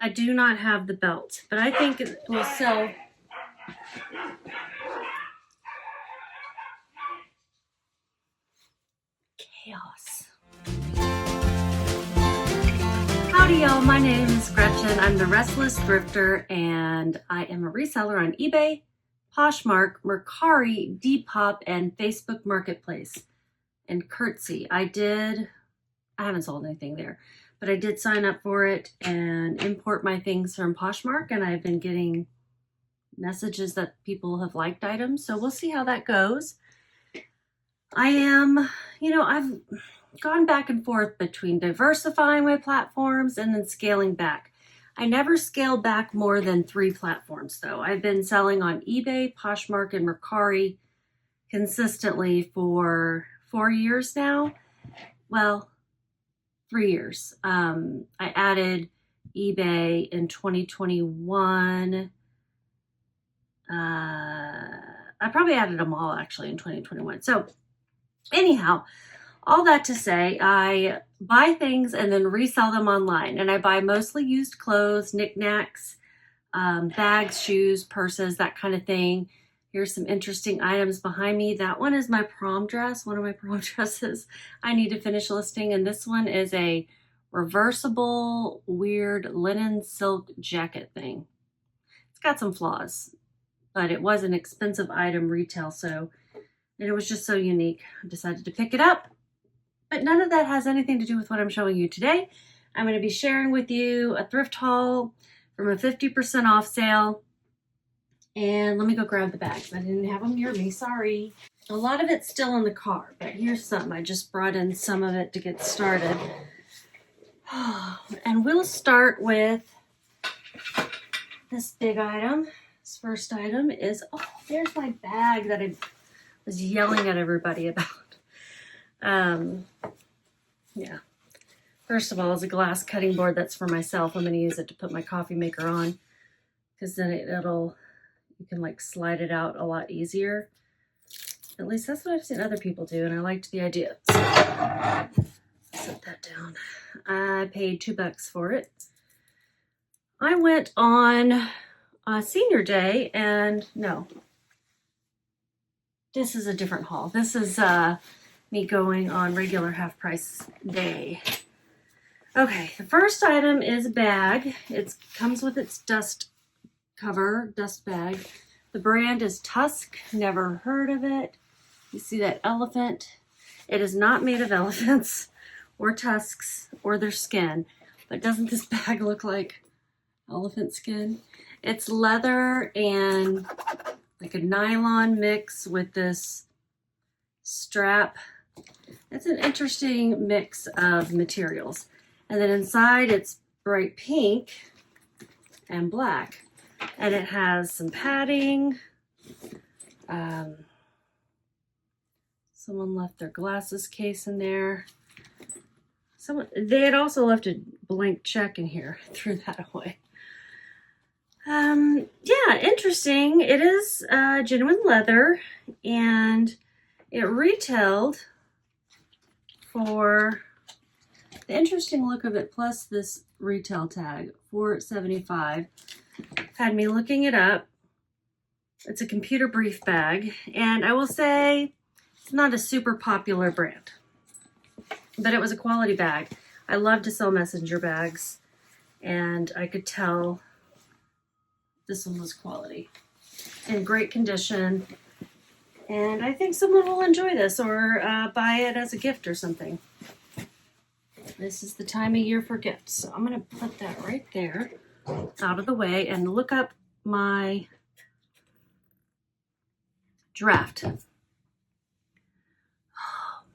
I do not have the belt, but I think it will sell. Chaos. Howdy y'all, my name is Gretchen. I'm the Restless Thrifter and I am a reseller on eBay, Poshmark, Mercari, Depop, and Facebook Marketplace. And Curtsy. I haven't sold anything there, but I did sign up for it and import my things from Poshmark, and I've been getting messages that people have liked items, so we'll see how that goes. I've gone back and forth between diversifying my platforms and then scaling back. I never scale back more than 3 platforms though. I've been selling on eBay, Poshmark, and Mercari consistently for 4 years now. Well, 3 years. I added eBay in 2021. I probably added them all actually in 2021. So anyhow, all that to say, I buy things and then resell them online. And I buy mostly used clothes, knickknacks, bags, shoes, purses, that kind of thing. Here's some interesting items behind me. That one is my prom dress, one of my prom dresses I need to finish listing. And this one is a reversible, weird linen silk jacket thing. It's got some flaws, but it was an expensive item retail, and it was just so unique. I decided to pick it up, but none of that has anything to do with what I'm showing you today. I'm going to be sharing with you a thrift haul from a 50% off sale. And let me go grab the bags. I didn't have them near me, sorry. A lot of it's still in the car, but here's some. I just brought in some of it to get started. And we'll start with this big item. This first item is, there's my bag that I was yelling at everybody about. Yeah. First of all, it's a glass cutting board that's for myself. I'm going to use it to put my coffee maker on, because then you can like slide it out a lot easier. At least that's what I've seen other people do, and I liked the idea. So, set that down. I paid $2 for it. I went on senior day, and no, this is a different haul. This is me going on regular half price day. Okay, the first item is a bag. It comes with its dust bag. The brand is Tusk. Never heard of it. You see that elephant? It is not made of elephants or tusks or their skin, but doesn't this bag look like elephant skin? It's leather and like a nylon mix with this strap. It's an interesting mix of materials. And then inside it's bright pink and black. And it has some padding. Someone left their glasses case in there. They had also left a blank check in here. I threw that away. Yeah, interesting. It is genuine leather, and it retailed for the interesting look of it plus this retail tag, $4.75. Had me looking it up. It's a computer brief bag, and I will say it's not a super popular brand, but it was a quality bag. I love to sell messenger bags, and I could tell this one was quality, in great condition, and I think someone will enjoy this or buy it as a gift or something. This is the time of year for gifts, so I'm going to put that right there out of the way and look up my draft.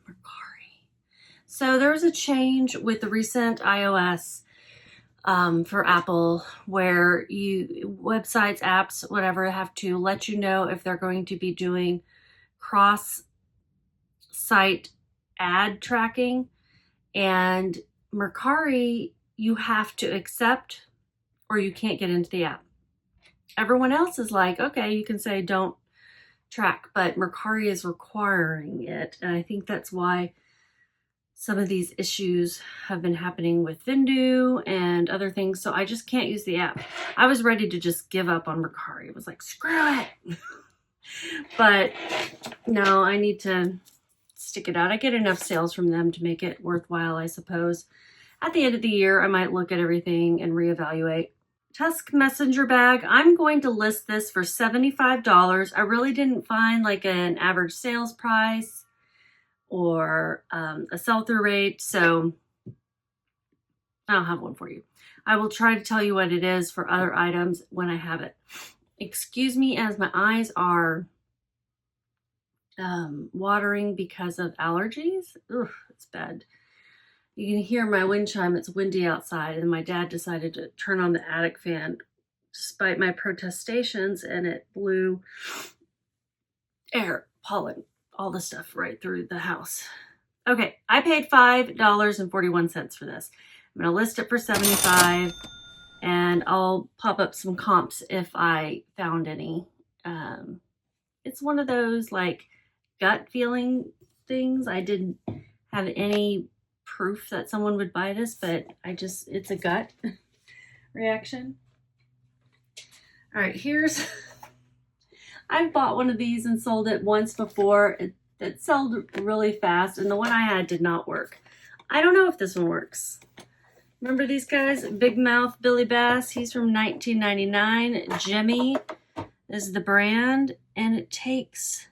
Mercari. So there was a change with the recent iOS for Apple where websites, apps, whatever, have to let you know if they're going to be doing cross-site ad tracking. And Mercari, you have to accept or you can't get into the app. Everyone else is like, okay, you can say don't track, but Mercari is requiring it. And I think that's why some of these issues have been happening with Vindu and other things, so I just can't use the app. I was ready to just give up on Mercari. It was like, screw it. But no, I need to stick it out. I get enough sales from them to make it worthwhile, I suppose. At the end of the year, I might look at everything and reevaluate. Tusk Messenger bag. I'm going to list this for $75. I really didn't find like an average sales price or a sell-through rate, so I don't have one for you. I will try to tell you what it is for other items when I have it. Excuse me as my eyes are watering because of allergies. Ugh, it's bad. You can hear my wind chime. It's windy outside, and my dad decided to turn on the attic fan despite my protestations, and it blew air, pollen, all the stuff right through the house. Okay, I paid $5.41 for this. I'm going to list it for $75, and I'll pop up some comps if I found any. It's one of those like gut feeling things. I didn't have any proof that someone would buy this, but it's a gut reaction. All right, I've bought one of these and sold it once before. It sold really fast, and the one I had did not work. I don't know if this one works. Remember these guys? Big Mouth Billy Bass. He's from 1999. Jimmy is the brand, and it takes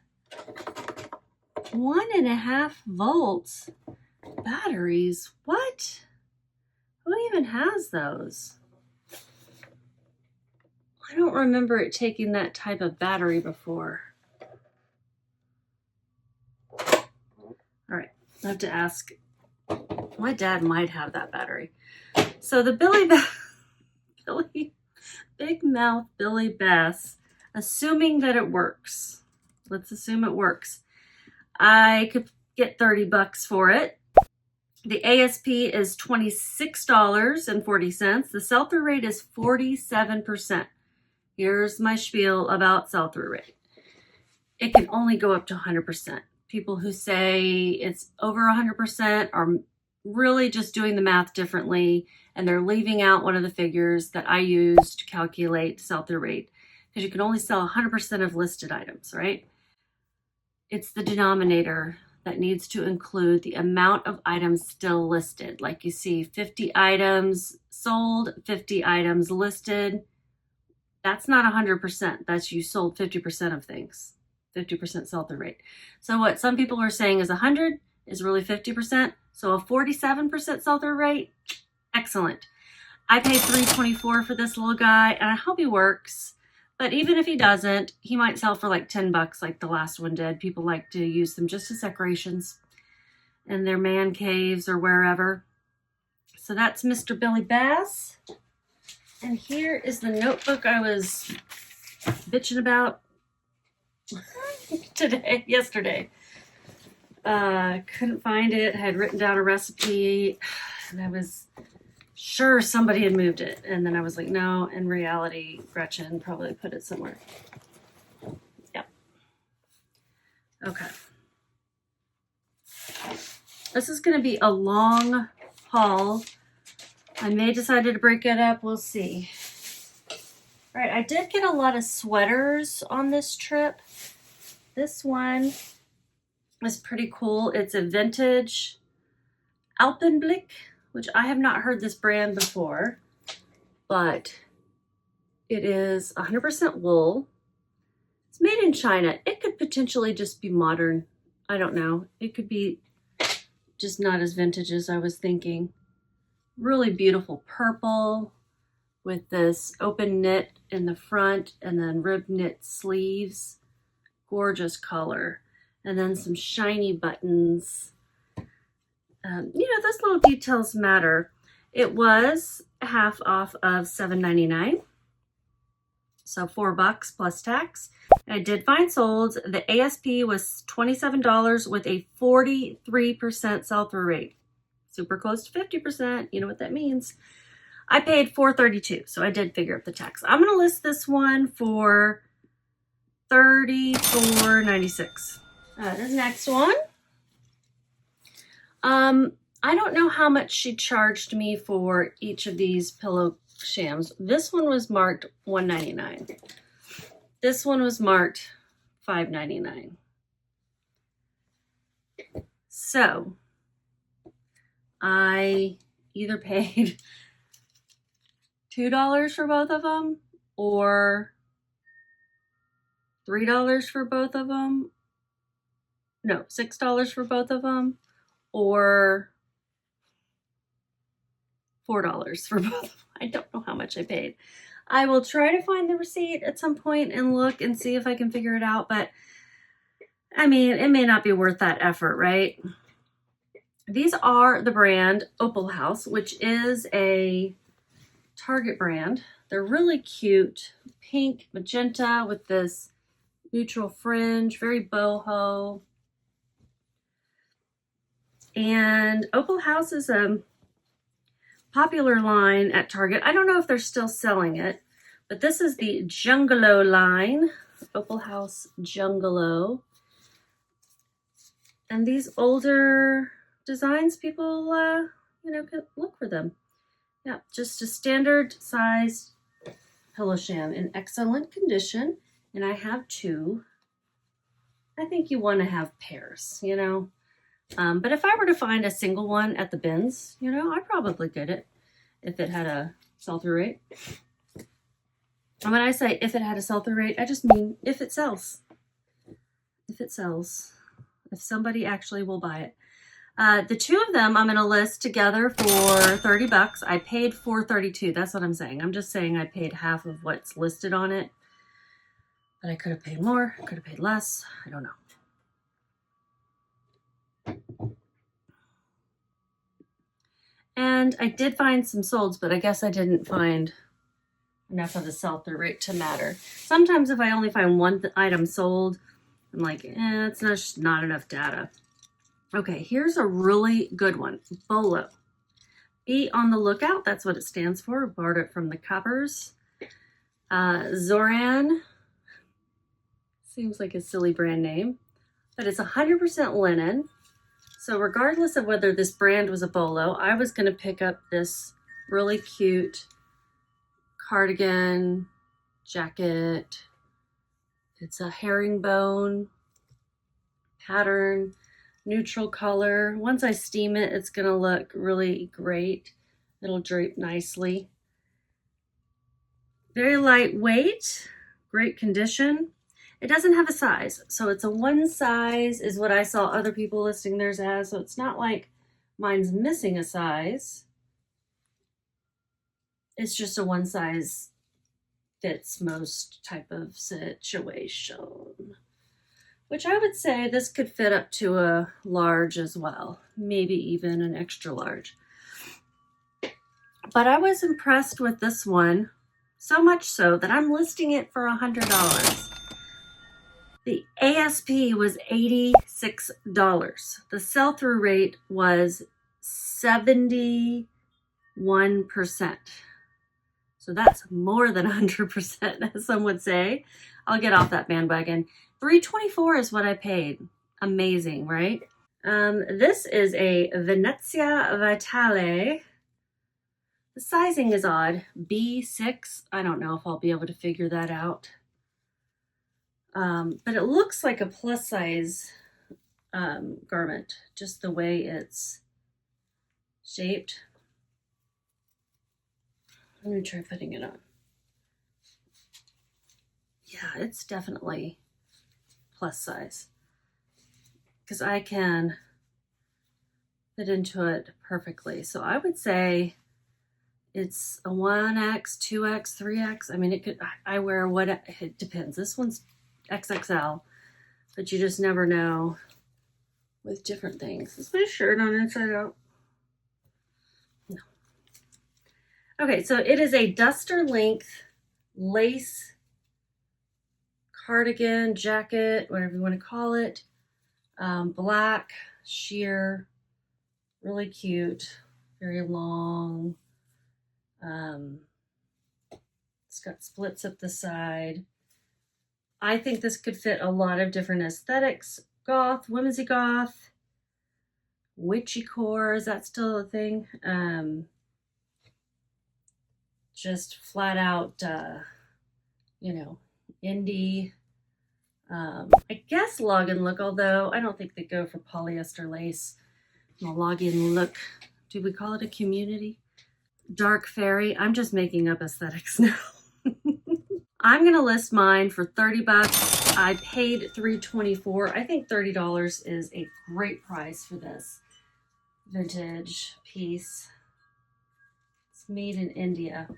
1.5 volts batteries. What? Who even has those? I don't remember it taking that type of battery before. All right, I have to ask. My dad might have that battery. So the Big Mouth Billy Bass, assuming that it works. Let's assume it works. I could get $30 for it. The ASP is $26.40. The sell-through rate is 47%. Here's my spiel about sell-through rate. It can only go up to 100%. People who say it's over 100% are really just doing the math differently, and they're leaving out one of the figures that I use to calculate sell-through rate, because you can only sell 100% of listed items, right? It's the denominator that needs to include the amount of items still listed. Like you see 50 items sold, 50 items listed. That's not 100%. That's you sold 50% of things, 50% sell-through rate. So what some people are saying is 100 is really 50%. So a 47% sell-through rate, excellent. I paid $3.24 for this little guy, and I hope he works. But even if he doesn't, he might sell for like $10 like the last one did. People like to use them just as decorations in their man caves or wherever. So that's Mr. Billy Bass. And here is the notebook I was bitching about yesterday. Couldn't find it. Had written down a recipe, and I was sure somebody had moved it. And then I was like, no, in reality, Gretchen probably put it somewhere. Yep. Okay. This is going to be a long haul. I may decide to break it up. We'll see. All right, I did get a lot of sweaters on this trip. This one is pretty cool. It's a vintage Alpenblick, which I have not heard this brand before, but it is 100% wool. It's made in China. It could potentially just be modern. I don't know. It could be just not as vintage as I was thinking. Really beautiful purple with this open knit in the front and then rib knit sleeves. Gorgeous color. And then some shiny buttons. Those little details matter. It was half off of $7.99. So $4 plus tax. I did find sold. The ASP was $27 with a 43% sell-through rate. Super close to 50%. You know what that means. I paid $4.32, so I did figure up the tax. I'm going to list this one for $34.96. The next one, I don't know how much she charged me for each of these pillow shams. This one was marked $1.99. This one was marked $5.99. So I either paid $2 for both of them or $3 for both of them. No, $6 for both of them or $4 for both of them. I don't know how much I paid. I will try to find the receipt at some point and look and see if I can figure it out, but I mean, it may not be worth that effort, right? These are the brand Opal House, which is a Target brand. They're really cute, pink, magenta with this neutral fringe, very boho. And Opal House is a popular line at Target. I don't know if they're still selling it, but this is the Jungalow line, Opal House Jungalow. And these older designs, people, could look for them. Yeah, just a standard size pillow sham in excellent condition. And I have two. I think you want to have pairs, But if I were to find a single one at the bins, I'd probably get it if it had a sell-through rate. And when I say if it had a sell-through rate, I just mean if it sells. If it sells. If somebody actually will buy it. The two of them I'm going to list together for $30. I paid $4.32. That's what I'm saying. I'm just saying I paid half of what's listed on it. But I could have paid more. I could have paid less. I don't know. And I did find some solds, but I guess I didn't find enough of the sell-through rate to matter. Sometimes if I only find one item sold, I'm like, it's just not enough data. Okay, here's a really good one. Bolo. Be on the lookout. That's what it stands for. Borrowed it from the covers. Zoran. Seems like a silly brand name. But it's 100% linen. So regardless of whether this brand was a Bolo, I was going to pick up this really cute cardigan jacket. It's a herringbone pattern, neutral color. Once I steam it, it's going to look really great. It'll drape nicely. Very lightweight, great condition. It doesn't have a size, so it's a one size is what I saw other people listing theirs as, so it's not like mine's missing a size. It's just a one size fits most type of situation, which I would say this could fit up to a large as well, maybe even an extra large. But I was impressed with this one, so much so that I'm listing it for $100. The ASP was $86. The sell-through rate was 71%. So that's more than 100%, as some would say. I'll get off that bandwagon. $324 is what I paid. Amazing, right? This is a Venezia Vitale. The sizing is odd. B6. I don't know if I'll be able to figure that out. But it looks like a plus size garment, just the way it's shaped. Let me try putting it on. Yeah, it's definitely plus size because I can fit into it perfectly. So I would say it's a 1X, 2X, 3X. I mean, I wear what, it depends. This one's XXL, but you just never know with different things. Is my shirt on inside out? No. Okay, so it is a duster length lace cardigan, jacket, whatever you want to call it. Black, sheer, really cute, very long. It's got splits up the side. I think this could fit a lot of different aesthetics. Goth, whimsy goth, witchy core, is that still a thing? Just flat out, you know, indie. I guess log and look, although I don't think they go for polyester lace. The log and look, do we call it a community? Dark fairy. I'm just making up aesthetics now. I'm gonna list mine for 30 bucks. I paid $3.24. I think $30 is a great price for this vintage piece. It's made in India.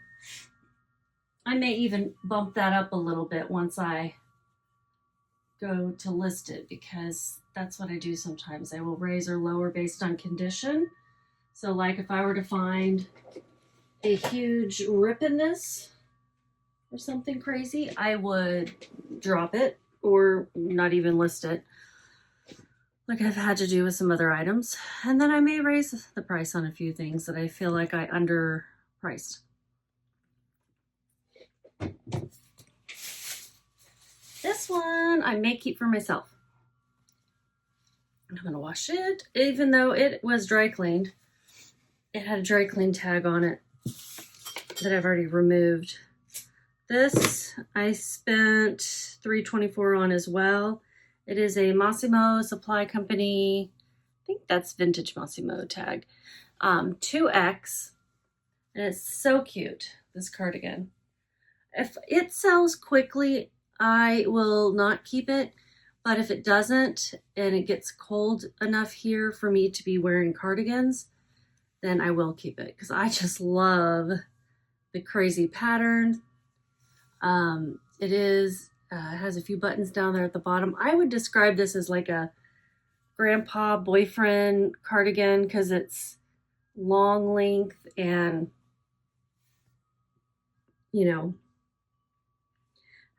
I may even bump that up a little bit once I go to list it, because that's what I do sometimes. I will raise or lower based on condition. So like if I were to find a huge rip in this or something crazy, I would drop it or not even list it, like I've had to do with some other items. And then I may raise the price on a few things that I feel like I underpriced. This one I may keep for myself. I'm gonna wash it, even though it was dry cleaned. It had a dry clean tag on it that I've already removed. This I spent $3.24 on as well. It is a Massimo Supply Company. I think that's vintage Massimo tag. 2X. And it's so cute, this cardigan. If it sells quickly, I will not keep it. But if it doesn't, and it gets cold enough here for me to be wearing cardigans, then I will keep it, because I just love the crazy pattern. It has a few buttons down there at the bottom. I would describe this as like a grandpa boyfriend cardigan, because it's long length and, you know,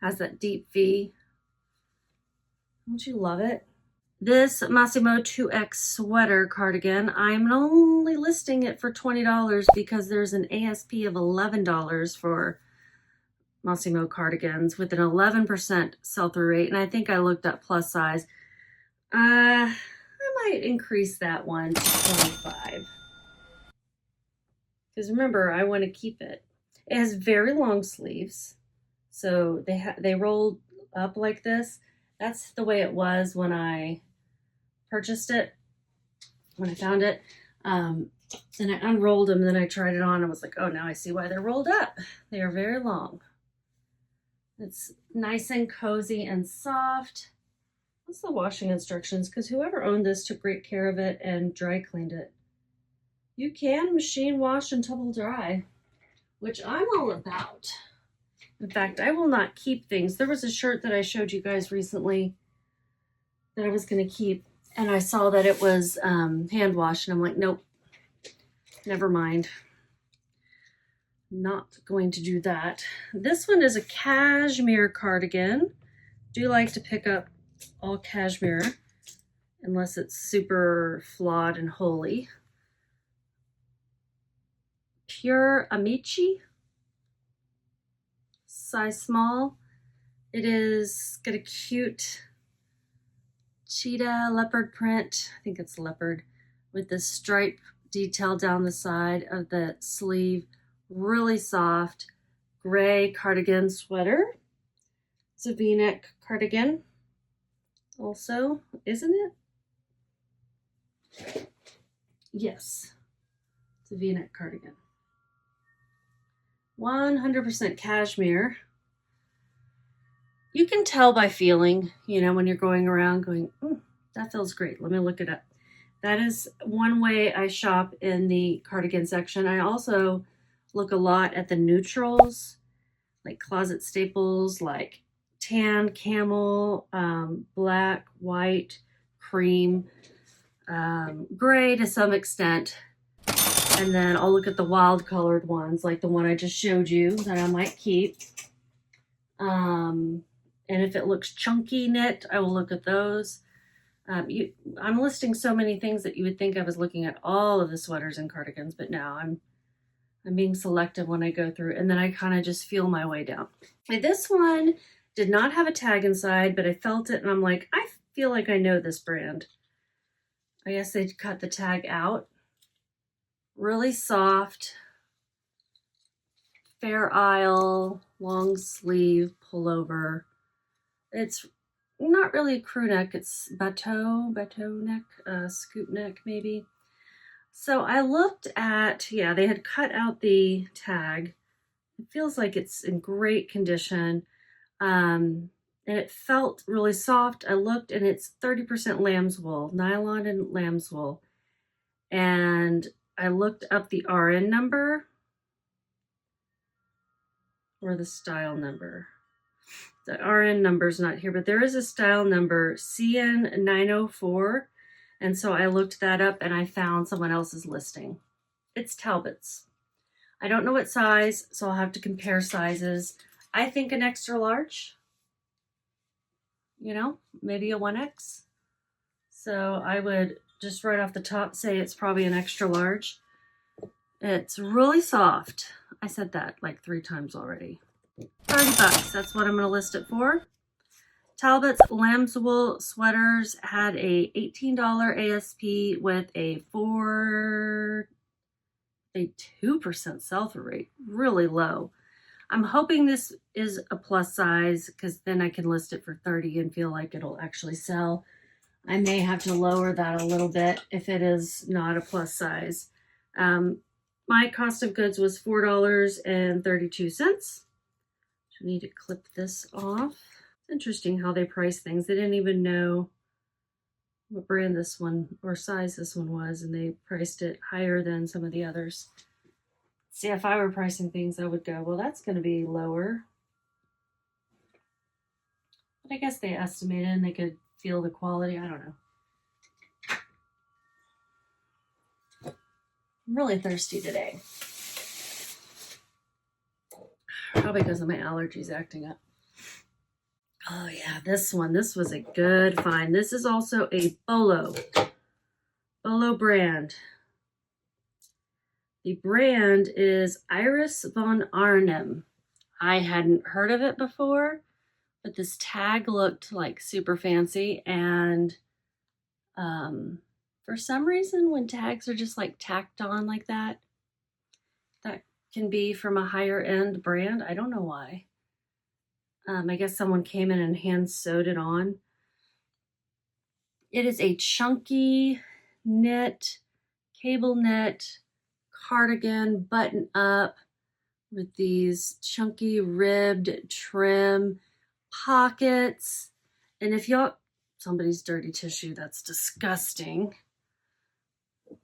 has that deep V. Don't you love it? This Massimo 2X sweater cardigan, I'm only listing it for $20 because there's an ASP of $11 for Massimo cardigans with an 11% sell-through rate. And I think I looked up plus size. I might increase that one to 25. Because remember, I want to keep it. It has very long sleeves. So they rolled up like this. That's the way it was when I purchased it, when I found it. And I unrolled them, and then I tried it on and was like, oh, now I see why they're rolled up. They are very long. It's nice and cozy and soft. What's the washing instructions? Because whoever owned this took great care of it and dry cleaned it. You can machine wash and tumble dry, which I'm all about. In fact, I will not keep things. There was a shirt that I showed you guys recently that I was going to keep, and I saw that it was hand washed, and I'm like, nope, never mind. Not going to do that. This one is a cashmere cardigan. Do like to pick up all cashmere, unless it's super flawed and holy. Pure Amici. Size small. It is got a cute cheetah leopard print. I think it's leopard, with the stripe detail down the side of the sleeve. Really soft gray cardigan sweater. It's a V-neck cardigan also, isn't it? Yes, it's a V-neck cardigan. 100% cashmere. You can tell by feeling, you know, when you're going around going, that feels great. Let me look it up. That is one way I shop in the cardigan section. I also look a lot at the neutrals, like closet staples, like tan, camel, black, white, cream, gray to some extent. And then I'll look at the wild colored ones, like the one I just showed you that I might keep. And if it looks chunky knit, I will look at those. I'm listing so many things that you would think I was looking at all of the sweaters and cardigans, but no, I'm being selective when I go through, and then I kind of just feel my way down. And this one did not have a tag inside, but I felt it and I'm like, I feel like I know this brand. I guess they cut the tag out. Really soft, Fair Isle, long sleeve pullover. It's not really a crew neck, it's bateau neck, scoop neck maybe. So I looked at, yeah, they had cut out the tag. It feels like it's in great condition. And it felt really soft. I looked and it's 30% lamb's wool, nylon and lamb's wool. And I looked up the RN number or the style number. The RN number is not here, but there is a style number, CN904. And so I looked that up and I found someone else's listing. It's Talbot's. I don't know what size, so I'll have to compare sizes. I think an extra large, you know, maybe a 1X. So I would just right off the top say it's probably an extra large. It's really soft. I said that like 3 times already. $30, that's what I'm going to list it for. Talbot's lamb's wool sweaters had a $18 ASP with a 2% sell-through rate, really low. I'm hoping this is a plus size because then I can list it for $30 and feel like it'll actually sell. I may have to lower that a little bit if it is not a plus size. My cost of goods was $4.32. I need to clip this off. It's interesting how they price things. They didn't even know what brand this one or size this one was, and they priced it higher than some of the others. See, if I were pricing things, I would go, well, that's going to be lower. But I guess they estimated and they could feel the quality. I don't know. I'm really thirsty today. Probably because of my allergies acting up. Oh yeah, this one. This was a good find. This is also a Bolo brand. The brand is Iris von Arnhem. I hadn't heard of it before, but this tag looked like super fancy. And for some reason, when tags are just like tacked on like that, that can be from a higher end brand. I don't know why. I guess someone came in and hand sewed it on. It is a chunky knit, cable knit cardigan button up with these chunky ribbed trim pockets. And if y'all, somebody's dirty tissue, that's disgusting.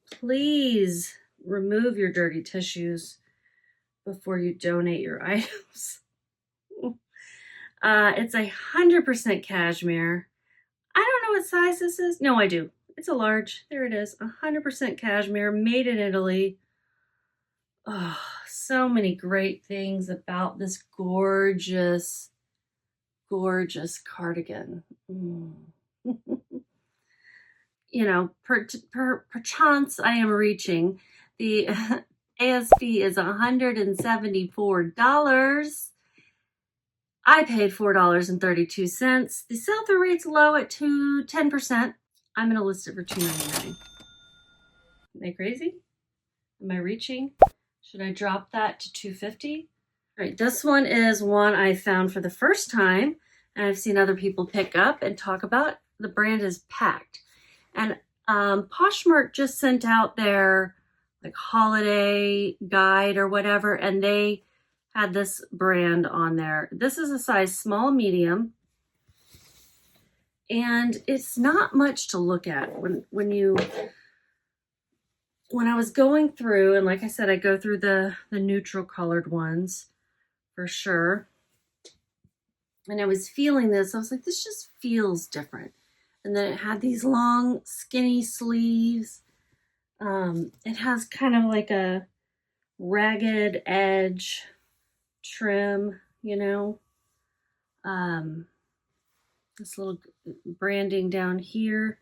Please remove your dirty tissues before you donate your items. It's 100% cashmere. I don't know what size this is. No, I do. It's a large. There it is. 100% cashmere, made in Italy. Oh, so many great things about this gorgeous, gorgeous cardigan. You know, perchance I am reaching. The ASP is $174. I paid $4.32. The sell-through rate's low at 10%. I'm going to list it for $2.99. Am I crazy? Am I reaching? Should I drop that to $2.50? All right, this one is one I found for the first time, and I've seen other people pick up and talk about. The brand is Packed. And Poshmark just sent out their like holiday guide or whatever, and they had this brand on there. This is a size small, medium, and it's not much to look at when I was going through, and like I said, I go through the neutral colored ones for sure. And I was feeling this, I was like, this just feels different. And then it had these long, skinny sleeves. It has kind of like a ragged edge trim, you know. This little branding down here.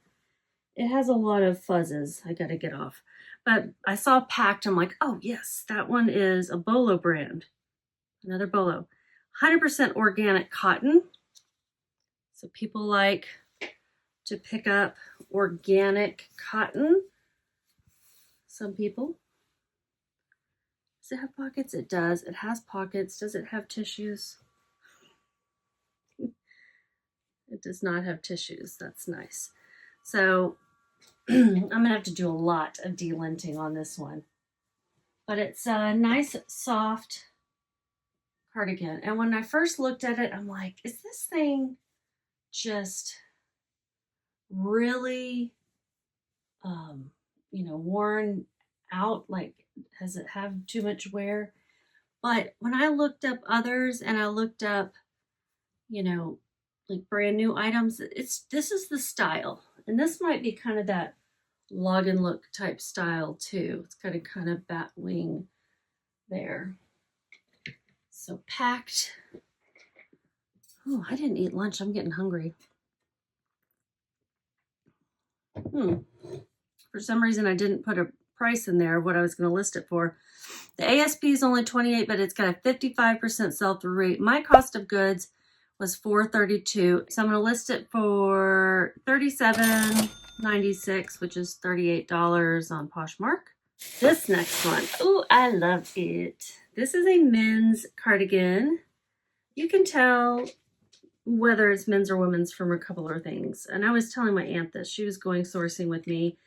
It has a lot of fuzzes I gotta get off. But I saw Packed, I'm like, oh yes, that one is a Bolo brand. Another Bolo. 100% organic cotton. So people like to pick up organic cotton. Some people. Does it have pockets? It does. It has pockets. Does it have tissues? It does not have tissues. That's nice. So I'm going to have to do a lot of delinting on this one. But it's a nice, soft cardigan. And when I first looked at it, I'm like, is this thing just really, worn out? Like, does it have too much wear? But when I looked up others and I looked up, like brand new items, this is the style. And this might be kind of that log and look type style too. It's got a kind of bat wing there. So packed. Oh, I didn't eat lunch. I'm getting hungry. For some reason, I didn't put a price in there of what I was going to list it for. The ASP is only $28, but it's got a 55% sell-through rate. My cost of goods was $432, so I'm going to list it for $37.96, which is $38 on Poshmark. This next one, oh, I love it. This is a men's cardigan. You can tell whether it's men's or women's from a couple of things. And I was telling my aunt this. She was going sourcing with me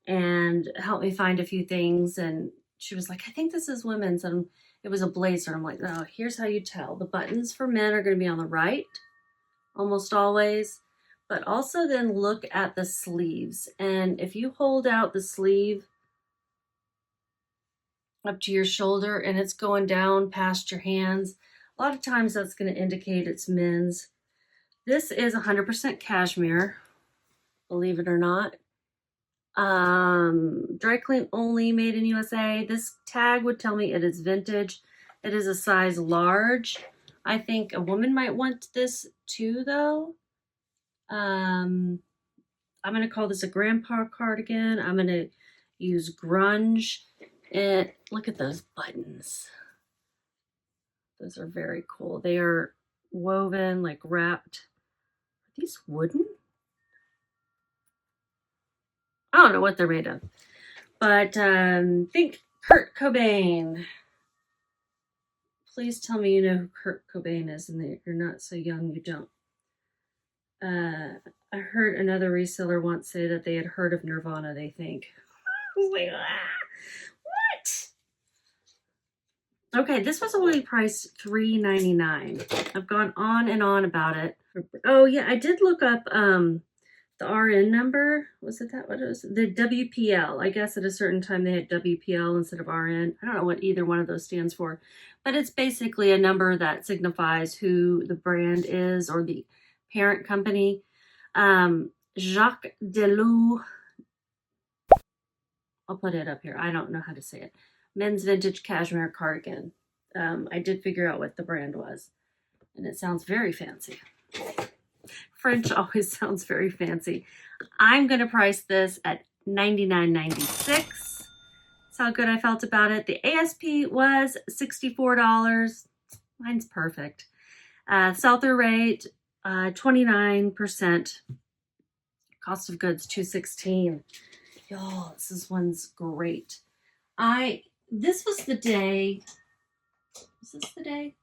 and helped me find a few things. And she was like, I think this is women's. And it was a blazer. I'm like, oh, here's how you tell. The buttons for men are going to be on the right, almost always. But also then look at the sleeves. And if you hold out the sleeve up to your shoulder and it's going down past your hands, a lot of times that's going to indicate it's men's. This is 100% cashmere, believe it or not. Dry clean only, made in USA. This tag would tell me it is vintage. It is a size large. I think a woman might want this too, though. I'm going to call this a grandpa cardigan. I'm going to use grunge. And look at those buttons. Those are very cool. They are woven, like wrapped. Are these wooden? I don't know what they're made of. But think Kurt Cobain. Please tell me you know who Kurt Cobain is and that you're not so young you don't. I heard another reseller once say that they had heard of Nirvana, they think. I was like, what? Okay, this was only priced $3.99. I've gone on and on about it. Oh yeah, I did look up the RN number. Was it that what it was? The WPL. I guess at a certain time they had WPL instead of RN. I don't know what either one of those stands for, but it's basically a number that signifies who the brand is or the parent company. Jacques Delou. I'll put it up here. I don't know how to say it. Men's vintage cashmere cardigan. I did figure out what the brand was, and it sounds very fancy. French always sounds very fancy. I'm going to price this at $99.96. That's how good I felt about it. The ASP was $64. Mine's perfect. Sell-through rate, 29%. Cost of goods, $216. Y'all, this one's great. This was the day. Was this the day?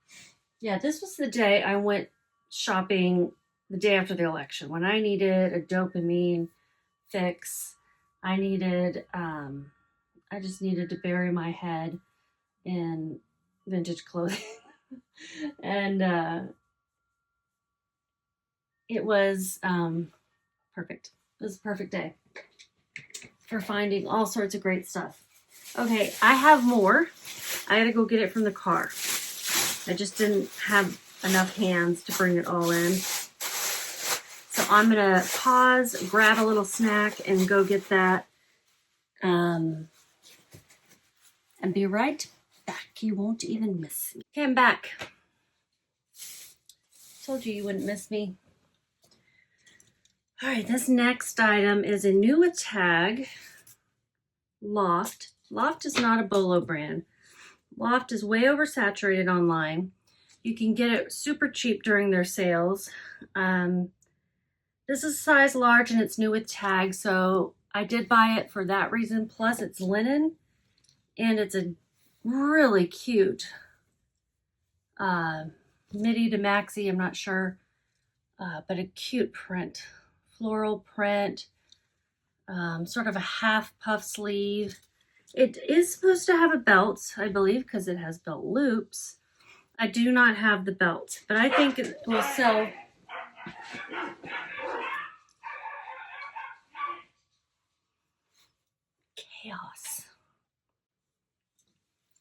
Yeah, this was the day I went shopping the day after the election when I needed a dopamine fix. I just needed to bury my head in vintage clothing. And it was perfect. It was a perfect day for finding all sorts of great stuff. Okay, I have more. I gotta go get it from the car. I just didn't have enough hands to bring it all in. So I'm gonna pause, grab a little snack, and go get that. And be right back. You won't even miss me. Okay, I'm back. Told you wouldn't miss me. All right, this next item is a new tag. Loft. Loft is not a Bolo brand. Loft is way oversaturated online. You can get it super cheap during their sales. This This is size large and it's new with tags, so I did buy it for that reason. Plus it's linen and it's a really cute midi to maxi, I'm not sure, but a cute print, floral print, sort of a half puff sleeve. It is supposed to have a belt, I believe, because it has belt loops. I do not have the belt, but I think it will sell. Chaos.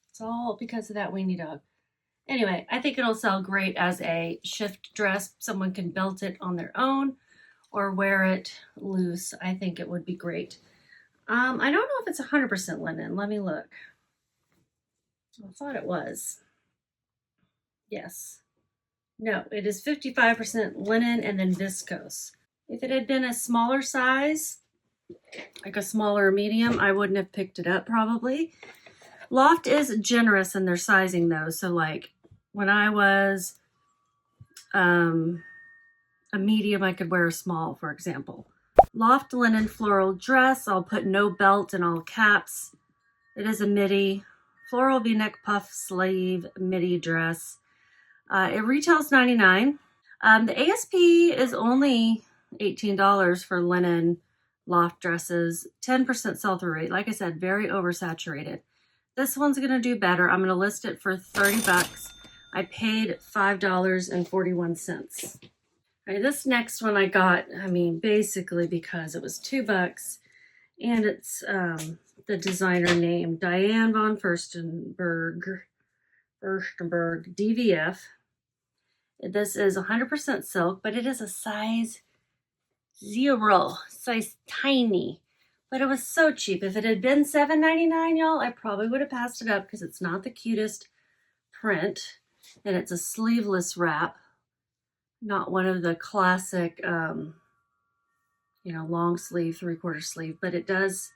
It's all because of that weenie dog. Anyway, I think it'll sell great as a shift dress. Someone can belt it on their own or wear it loose. I think it would be great. I don't know if it's 100% linen. Let me look. I thought it was. Yes. No, it is 55% linen and then viscose. If it had been a smaller size, like a smaller medium, I wouldn't have picked it up probably. Loft is generous in their sizing though. So like when I was a medium, I could wear a small, for example. Loft linen floral dress. I'll put no belt in all caps. It is a midi. Floral v-neck puff sleeve midi dress. It retails $99. The ASP is only $18 for linen loft dresses. 10% sell-through rate. Like I said, very oversaturated. This one's going to do better. I'm going to list it for 30 bucks. I paid $5.41. All right, this next one I got, I mean, basically because it was $2 and it's the designer name Diane von Furstenberg DVF. This is 100% silk, but it is a size 0, size tiny. But it was so cheap. If it had been $7.99, y'all, I probably would have passed it up because it's not the cutest print. And it's a sleeveless wrap. Not one of the classic, long sleeve, 3/4 sleeve. But it does,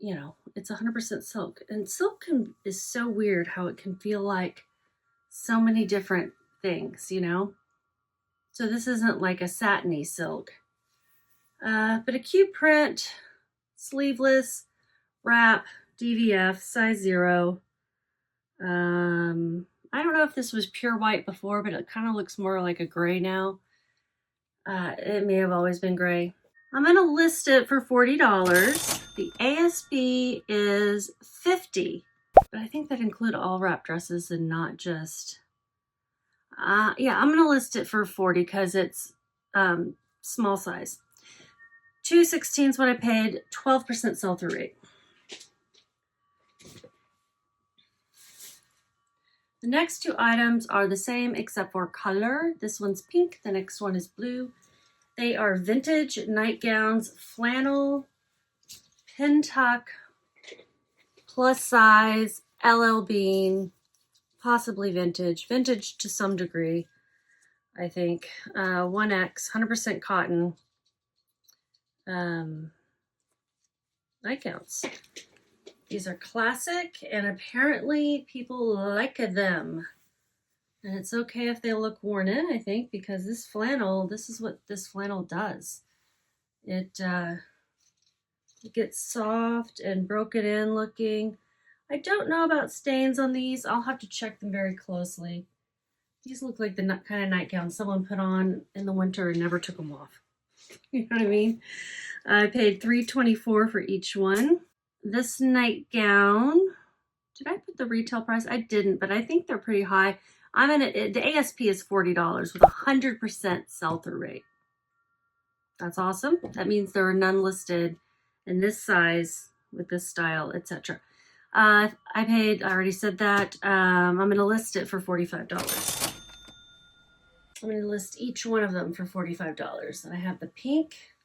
it's 100% silk. And silk is so weird how it can feel like so many different things, So this isn't like a satiny silk. But a cute print. Sleeveless, wrap, DVF, size 0. I don't know if this was pure white before, but it kind of looks more like a gray now. It may have always been gray. I'm going to list it for $40. The ASP is $50, but I think that include all wrap dresses and not just... yeah, I'm going to list it for $40 because it's small size. $2.16 is what I paid, 12% sell-through rate. The next two items are the same except for color. This one's pink, the next one is blue. They are vintage nightgowns, flannel, pin tuck, plus size, LL Bean, possibly vintage to some degree, I think. 1X, 100% cotton. Nightgowns. These are classic and apparently people like them. And it's okay if they look worn in, I think, because this is what this flannel does. It gets soft and broken in looking. I don't know about stains on these. I'll have to check them very closely. These look like the kind of nightgown someone put on in the winter and never took them off. You know what I mean? I paid $3.24 for each one. This nightgown, did I put the retail price? I didn't, but I think they're pretty high. The ASP is $40 with 100% sell-through rate. That's awesome. That means there are none listed in this size with this style, etc. I already said that. I'm going to list it for $45. I'm going to list each one of them for $45. And I have the pink.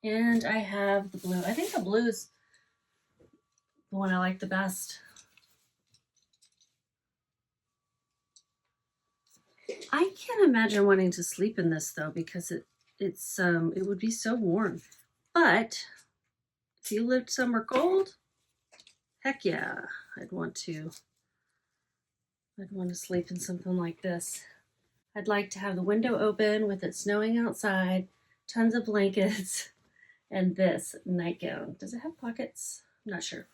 And I have the blue. I think the blue's the one I like the best. I can't imagine wanting to sleep in this though, because it would be so warm. But if you lived somewhere cold, heck yeah, I'd want to sleep in something like this. I'd like to have the window open with it snowing outside, tons of blankets, and this nightgown. Does it have pockets? I'm not sure.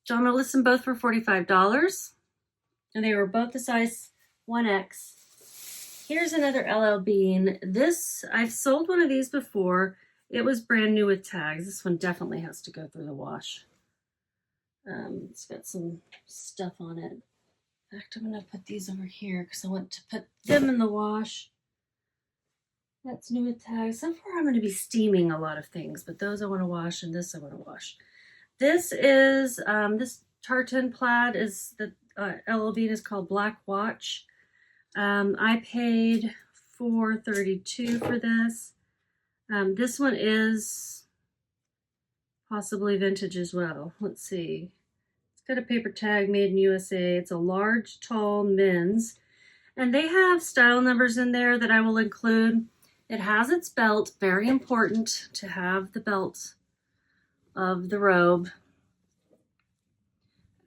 So I'm going to list them both for $45. And they were both the size 1X. Here's another LL Bean. This, I've sold one of these before. It was brand new with tags. This one definitely has to go through the wash. It's got some stuff on it. In fact, I'm going to put these over here because I want to put them in the wash. That's new with tags. So far, I'm going to be steaming a lot of things, but those I want to wash, and this I want to wash. This is, this tartan plaid is, the LL Bean is called Black Watch. I paid $4.32 for this. This one is possibly vintage as well. Let's see. It's got a paper tag, made in USA. It's a large, tall men's. And they have style numbers in there that I will include. It has its belt. Very important to have the belt of the robe.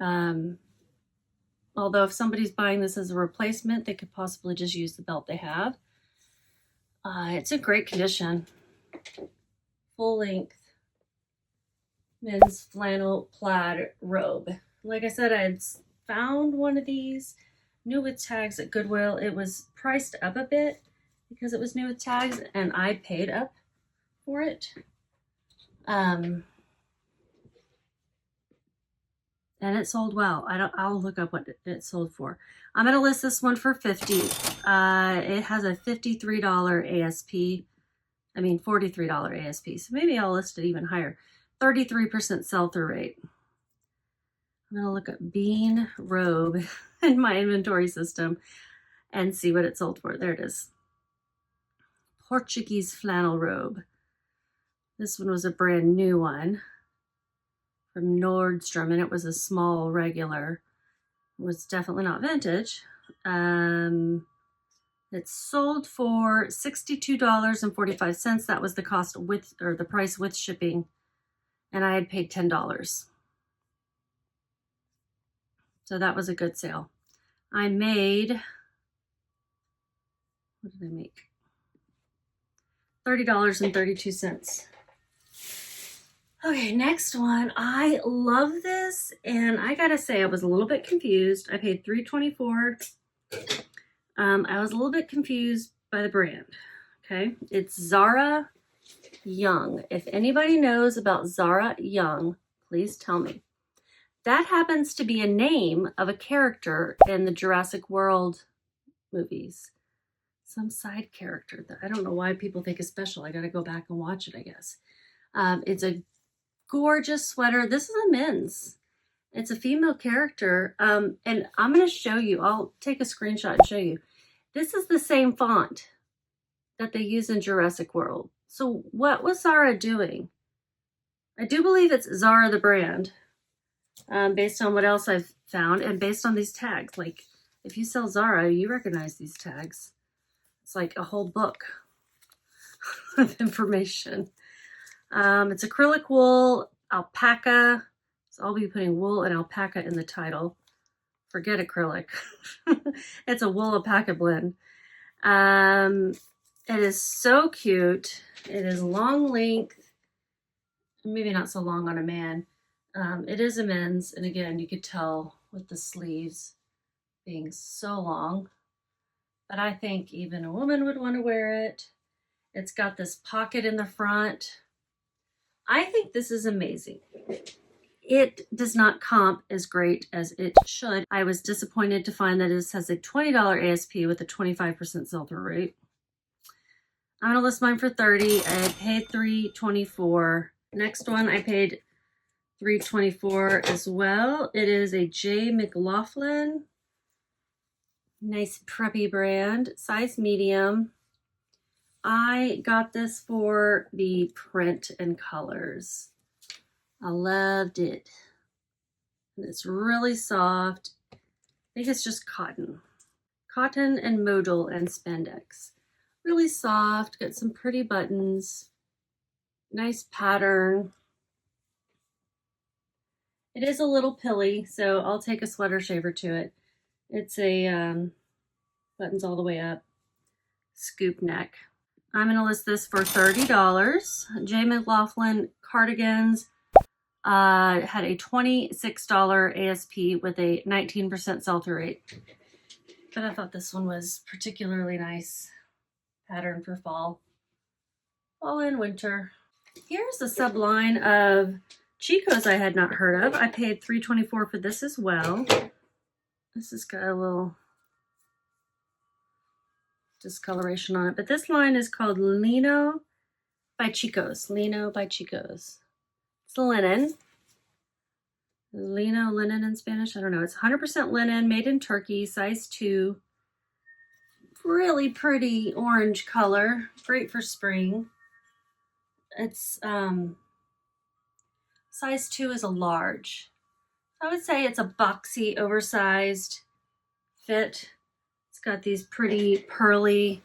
Although if somebody's buying this as a replacement, they could possibly just use the belt they have. It's in great condition. Full length men's flannel plaid robe. Like I said, I had found one of these new with tags at Goodwill. It was priced up a bit because it was new with tags, and I paid up for it. And it sold well. I'll look up what it sold for. I'm going to list this one for $50. It has a $53 ASP. I mean, $43 ASP. So maybe I'll list it even higher. 33% sell-through rate. I'm going to look at Bean robe in my inventory system and see what it sold for. There it is. Portuguese flannel robe. This one was a brand new one from Nordstrom, and it was a small regular. It was definitely not vintage. It sold for $62.45. That was the cost with, or the price with shipping, and I had paid $10. So that was a good sale. I made, what did I make? $30.32. Okay, next one. I love this, and I gotta say I was a little bit confused. I paid $3.24. I was a little bit confused by the brand. Okay, it's Zara Young. If anybody knows about Zara Young, please tell me. That happens to be a name of a character in the Jurassic World movies. Some side character that I don't know why people think is special. I gotta go back and watch it, I guess. It's a gorgeous sweater. This is a men's. It's a female character. And I'm going to show you. I'll take a screenshot and show you. This is the same font that they use in Jurassic World. So what was Zara doing? I do believe it's Zara the brand, based on what else I've found and based on these tags. Like, if you sell Zara, you recognize these tags. It's like a whole book of information. It's acrylic wool, alpaca. So I'll be putting wool and alpaca in the title. Forget acrylic. It's a wool alpaca blend. It is so cute. It is long length. Maybe not so long on a man. It is a men's. And again, you could tell with the sleeves being so long. But I think even a woman would want to wear it. It's got this pocket in the front. I think this is amazing. It does not comp as great as it should. I was disappointed to find that this has a $20 ASP with a 25% sell-through rate. I'm gonna list mine for $30. I paid $3.24. Next one I paid $3.24 as well. It is a J. McLaughlin. Nice preppy brand, size medium. I got this for the print and colors. I loved it. And it's really soft. I think it's just cotton. Cotton and modal and spandex. Really soft, got some pretty buttons. Nice pattern. It is a little pilly, so I'll take a sweater shaver to it. It's a Buttons all the way up. Scoop neck. I'm going to list this for $30. J. McLaughlin cardigans had a $26 ASP with a 19% sell-through rate. But I thought this one was particularly nice pattern for fall and winter. Here's a subline of Chico's I had not heard of. I paid $3.24 for this as well. This has got a little discoloration on it, but this line is called Lino by Chico's. Lino by Chico's. It's linen. Lino, linen in Spanish. I don't know. It's 100% linen, made in Turkey, size 2. Really pretty orange color. Great for spring. It's size 2 is a large. I would say it's a boxy, oversized fit. It's got these pretty pearly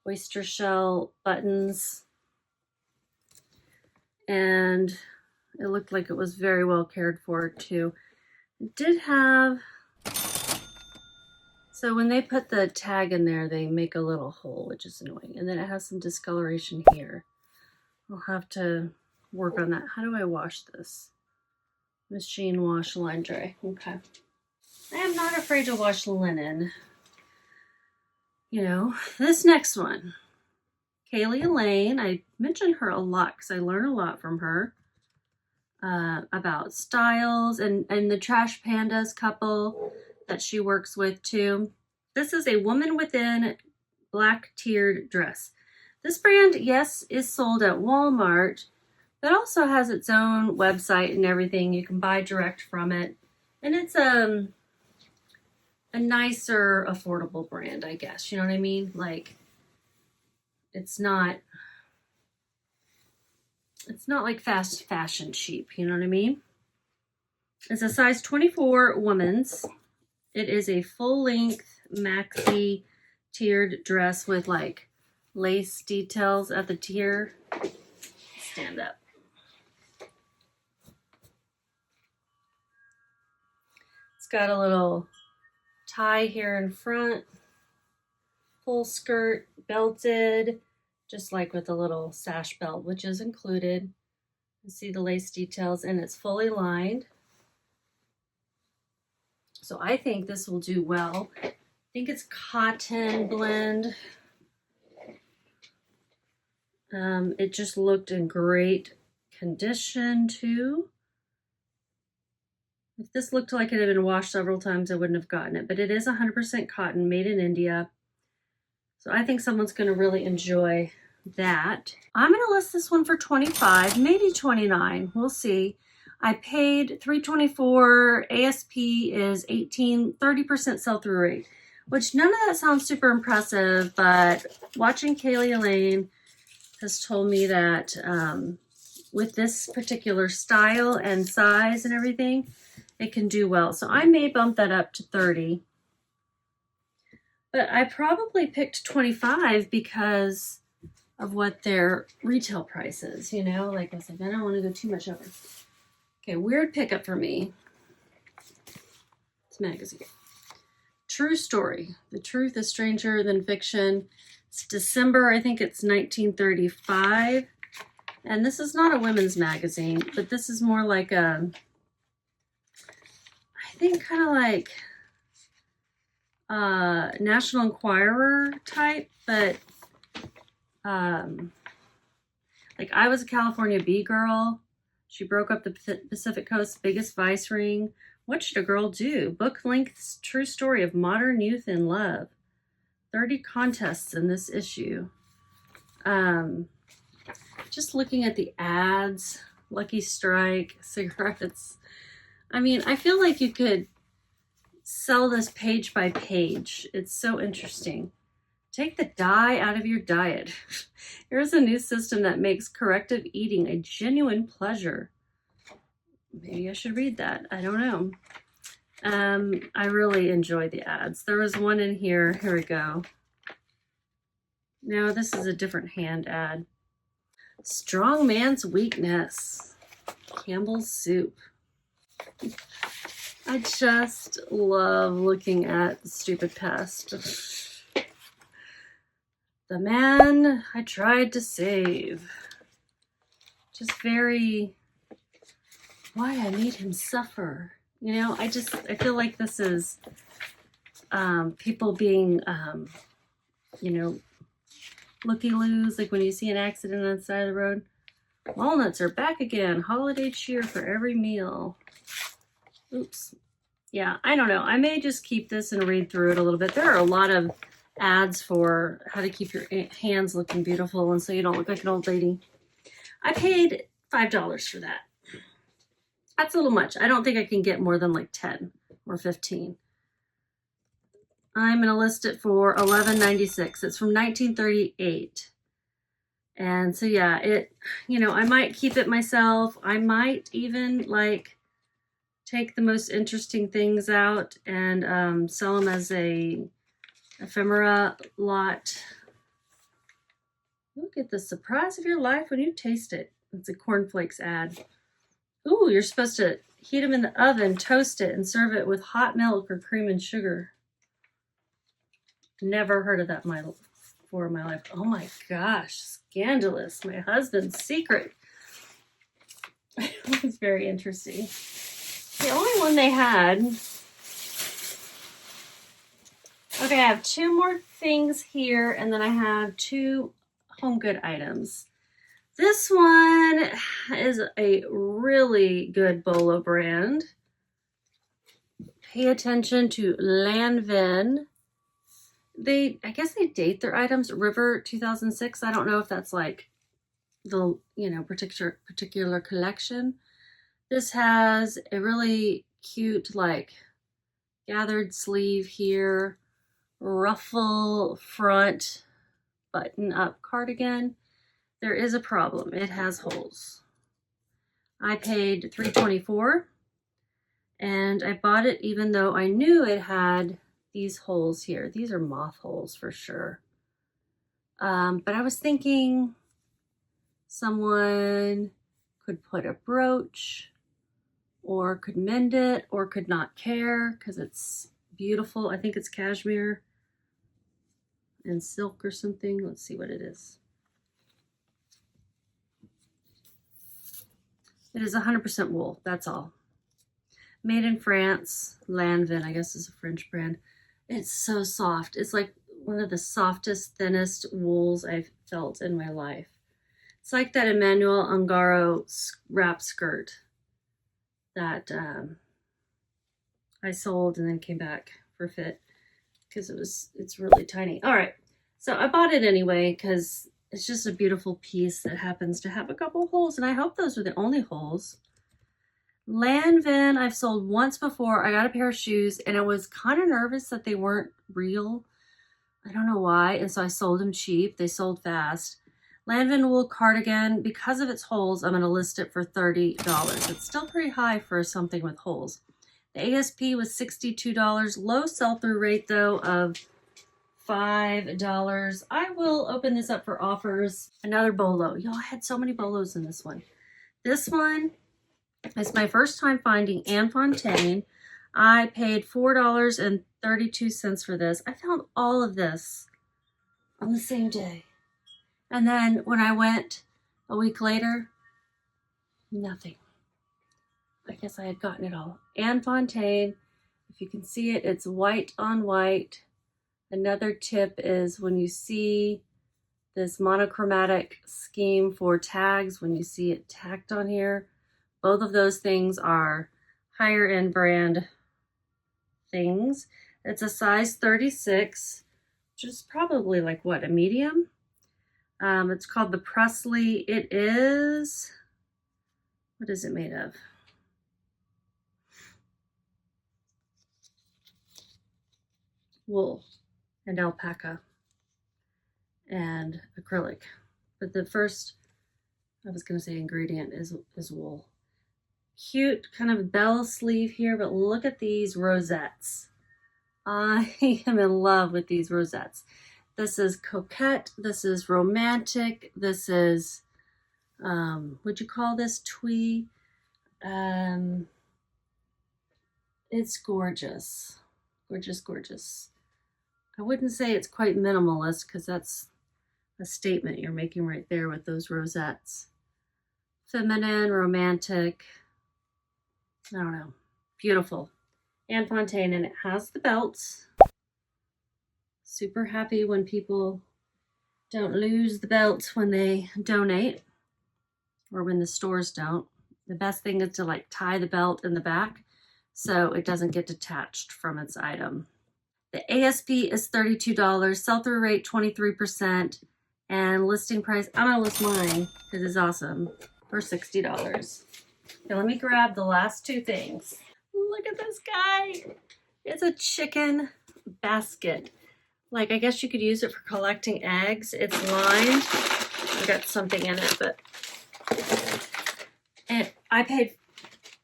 oyster shell buttons. And it looked like it was very well cared for too. It did have, so when they put the tag in there, they make a little hole, which is annoying. And then it has some discoloration here. I'll have to work on that. How do I wash this? Machine wash, line dry. Okay. I am not afraid to wash linen. You know, this next one, Kaylee Elaine. I mention her a lot because I learn a lot from her about styles and the Trash Pandas couple that she works with too. This is a woman within black tiered dress. This brand, yes, is sold at Walmart, but also has its own website and everything. You can buy direct from it. And it's a nicer, affordable brand, I guess. You know what I mean? Like, it's not like fast fashion cheap. You know what I mean? It's a size 24 women's. It is a full-length maxi tiered dress with like lace details at the tier. Stand up. It's got a little tie here in front, full skirt, belted, just like with a little sash belt, which is included. You see the lace details, and it's fully lined. So I think this will do well. I think it's cotton blend. It just looked in great condition too. If this looked like it had been washed several times, I wouldn't have gotten it, but it is 100% cotton, made in India. So I think someone's going to really enjoy that. I'm going to list this one for $25, maybe $29. We'll see. I paid $3.24. ASP is 18, 30% sell-through rate, which none of that sounds super impressive, but watching Kaylee Elaine has told me that with this particular style and size and everything, it can do well. So I may bump that up to 30. But I probably picked 25 because of what their retail price is, you know? Like I said, I don't want to go too much over. Okay, weird pickup for me. It's a magazine. True Story. The Truth is Stranger Than Fiction. It's December, I think it's 1935. And this is not a women's magazine, but this is more like a, I think kind of like National Enquirer type, but like I Was a California Bee Girl. She broke up the Pacific Coast's biggest vice ring. What should a girl do? Book length true story of modern youth in love. 30 contests in this issue. Just looking at the ads, Lucky Strike, cigarettes. I mean, I feel like you could sell this page by page. It's so interesting. Take the dye out of your diet. Here's a new system that makes corrective eating a genuine pleasure. Maybe I should read that. I don't know. I really enjoy the ads. There was one in here. Here we go. No, this is a different hand ad. Strong Man's Weakness. Campbell's Soup. I just love looking at the stupid pest. the man I tried to save. Just very, why I made him suffer. You know, I feel like this is people being, you know, looky-loos, like when you see an accident on the side of the road. Walnuts are back again. Holiday cheer for every meal. Oops. Yeah, I don't know. I may just keep this and read through it a little bit. There are a lot of ads for how to keep your hands looking beautiful and so you don't look like an old lady. I paid $5 for that. That's a little much. I don't think I can get more than like 10 or 15. I'm going to list it for $11.96. It's from 1938. And so yeah, it, you know, I might keep it myself. I might even like take the most interesting things out and sell them as a ephemera lot. Look at the surprise of your life when you taste it. It's a cornflakes ad. Ooh, you're supposed to heat them in the oven, toast it, and serve it with hot milk or cream and sugar. Never heard of that before in my life. Oh my gosh, scandalous. My husband's secret. It's very interesting. The only one they had. Okay, I have 2 more things here, and then I have 2 home good items. This one is a really good Bolo brand. Pay attention to Lanvin. I guess they date their items River 2006. I don't know if that's like the, you know, particular collection. This has a really cute like gathered sleeve here, ruffle front, button up cardigan. There is a problem. It has holes. I paid $3.24 and I bought it even though I knew it had these holes here. These are moth holes for sure. But I was thinking someone could put a brooch or could mend it or could not care because it's beautiful. I think it's cashmere and silk or something. Let's see what it is. It is 100% wool, that's all. Made in France, Lanvin, I guess is a French brand. It's so soft. It's like one of the softest, thinnest wools I've felt in my life. It's like that Emmanuel Ungaro wrap skirt that I sold and then came back for fit because it's really tiny. All right, so I bought it anyway because it's just a beautiful piece that happens to have a couple holes, and I hope those are the only holes. Lanvin I've sold once before. I got a pair of shoes and I was kind of nervous that they weren't real. I don't know why, and so I sold them cheap. They sold fast. Lanvin wool cardigan, because of its holes, I'm going to list it for $30. It's still pretty high for something with holes. The ASP was $62. Low sell-through rate though of $5. I will open this up for offers. Another Bolo. Y'all, I had so many Bolos in this one. This one is my first time finding Anne Fontaine. I paid $4.32 for this. I found all of this on the same day. And then when I went a week later, nothing. I guess I had gotten it all. Anne Fontaine, if you can see it, it's white on white. Another tip is when you see this monochromatic scheme for tags, when you see it tacked on here, both of those things are higher end brand things. It's a size 36, which is probably like what, a medium? It's called the Presley. It is, what is it made of? Wool and alpaca and acrylic. But the first, I was going to say ingredient is wool. Cute kind of bell sleeve here, but look at these rosettes. I am in love with these rosettes. This is coquette, this is romantic, this is, would you call this twee? It's gorgeous, gorgeous, gorgeous. I wouldn't say it's quite minimalist because that's a statement you're making right there with those rosettes. Feminine, romantic, I don't know, beautiful. Anne Fontaine, and it has the belts. Super happy when people don't lose the belts when they donate or when the stores don't. The best thing is to like tie the belt in the back so it doesn't get detached from its item. The ASP is $32, sell-through rate 23%, and listing price, I'm gonna list mine because it's awesome, for $60. Okay, let me grab the last two things. Look at this guy. It's a chicken basket. Like, I guess you could use it for collecting eggs. It's lined. I got something in it, but and I paid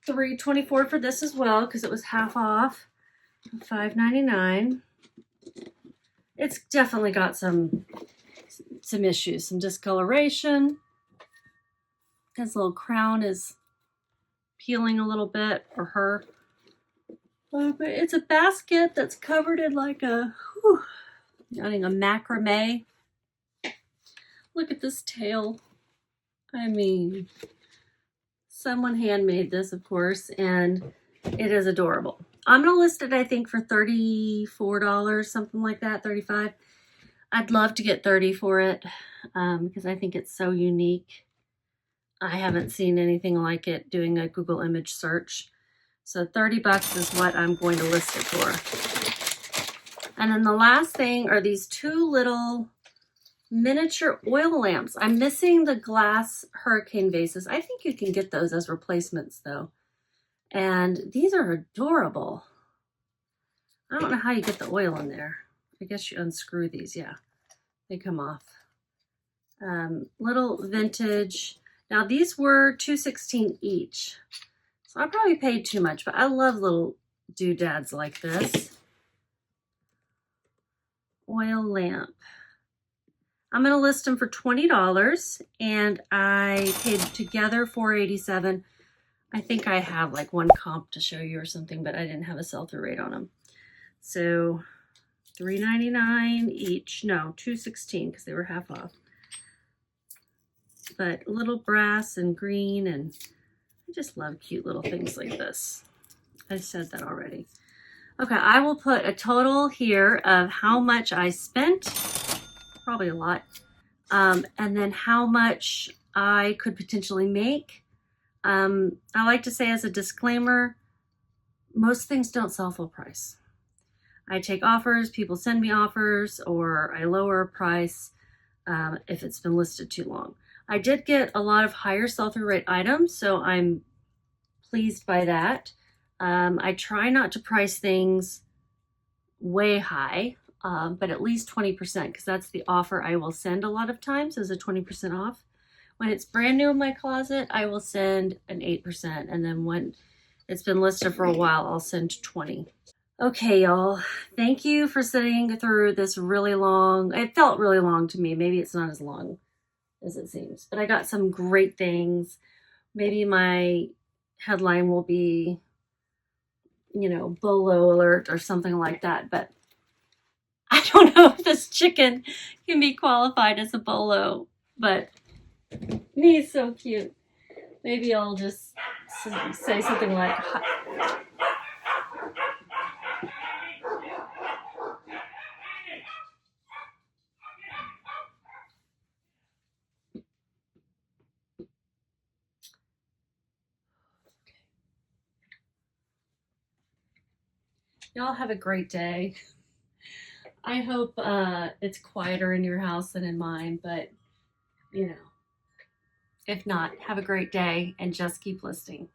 $3.24 for this as well because it was half off. $5.99. It's definitely got some issues, some discoloration. His little crown is peeling a little bit, or her. But it's a basket that's covered in like a, I think a macrame. Look at this tail. I mean, someone handmade this, of course, and it is adorable. I'm gonna list it, I think, for $34, something like that, $35. I'd love to get $30 for it because I think it's so unique. I haven't seen anything like it doing a Google image search. So $30 is what I'm going to list it for. And then the last thing are these two little miniature oil lamps. I'm missing the glass hurricane vases. I think you can get those as replacements though. And these are adorable. I don't know how you get the oil in there. I guess you unscrew these, yeah. They come off. Little vintage. Now these were $2.16 each. So I probably paid too much, but I love little doodads like this. Oil lamp. I'm gonna list them for $20 and I paid together $4.87. I think I have like one comp to show you or something, but I didn't have a sell-through rate on them. So $3.99 each. No, $2.16 because they were half off. But little brass and green, and I just love cute little things like this. I said that already. Okay, I will put a total here of how much I spent, probably a lot, and then how much I could potentially make. I like to say as a disclaimer, most things don't sell full price. I take offers, people send me offers, or I lower a price if it's been listed too long. I did get a lot of higher sell-through rate items, so I'm pleased by that. I try not to price things way high, but at least 20%, because that's the offer I will send a lot of times as a 20% off. When it's brand new in my closet, I will send an 8%, and then when it's been listed for a while, I'll send 20. Okay, y'all, thank you for sitting through this really long, it felt really long to me. Maybe it's not as long as it seems, but I got some great things. Maybe my headline will be, you know, Bolo alert or something like that, but I don't know if this chicken can be qualified as a Bolo, but he's so cute. Maybe I'll just say something like, y'all have a great day. I hope it's quieter in your house than in mine, but you know, if not, have a great day and just keep listing.